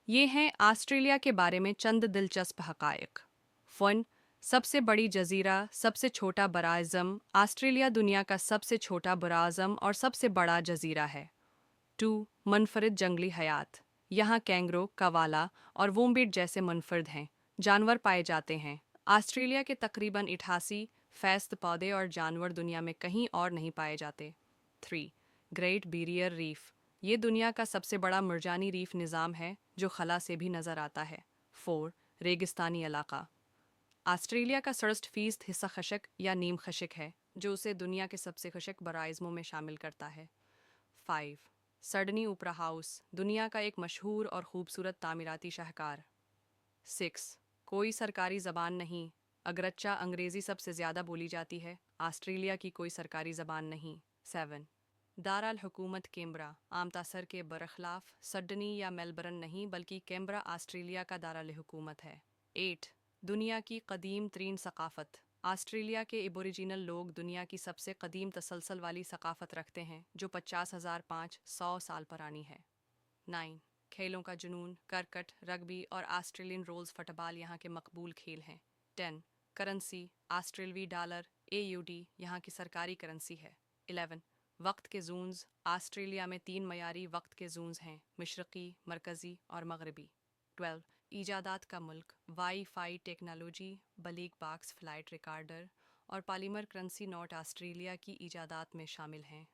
ये हैं ऑस्ट्रेलिया के बारे में चंद दिलचस्प हक़ाइक़। 1. सबसे बड़ी जज़ीरा, सबसे छोटा बराअज़म। ऑस्ट्रेलिया दुनिया का सबसे छोटा बराअज़म और सबसे बड़ा जज़ीरा है। 2. मुनफरिद जंगली हयात। यहाँ कैंगरो, कवाला और वोम्बिट जैसे मुनफरिद हैं जानवर पाए जाते हैं। ऑस्ट्रेलिया के तकरीबन 88% पौधे और जानवर दुनिया में कहीं और नहीं पाए जाते। 3. Great barrier reef. ये दुनिया का सबसे बड़ा मुरजानी रीफ निज़ाम है जो खला से भी नज़र आता है। 4. रेगिस्तानी इलाका। ऑस्ट्रेलिया का 67% हिस्सा खशक या नीम खशक है जो उसे दुनिया के सबसे खशक बराइज़मों में शामिल करता है। 5. सडनी ओपेरा हाउस, दुनिया का एक मशहूर और खूबसूरत तामीराती शाहकार। 6. कोई सरकारी ज़बान नहीं, अगरच्चा अंग्रेज़ी सबसे ज़्यादा बोली जाती है, ऑस्ट्रेलिया की कोई सरकारी ज़बान नहीं। 7. दारुल हुकूमत कैनबरा, आमतासर के बरखलाफ सिडनी या मेलबर्न नहीं बल्कि कैनबरा ऑस्ट्रेलिया का दारुल हुकूमत है। 8. दुनिया की कदीम तरीन सकाफ़त, ऑस्ट्रेलिया के एबोरिजिनल लोग दुनिया की सबसे कदीम तसलसल वाली सकाफ़त रखते हैं जो 50,500 साल पुरानी है। 9. खेलों का जुनून, क्रिकेट, रग्बी और ऑस्ट्रेलियन रोल्स फुटबॉल यहाँ के मकबूल खेल हैं। 10. करेंसी, ऑस्ट्रेलवी डॉलर AUD यहाँ की सरकारी करेंसी है। 11. वक्त के जोन्स, ऑस्ट्रेलिया में 3 मयारी वक्त के जोन्स हैं, मशरक़ी, मरकज़ी और मगरबी। 12. ईजादात का मुल्क, WiFi technology, black box flight recorder और पॉलीमर करेंसी नोट ऑस्ट्रेलिया की ईजादात में शामिल हैं।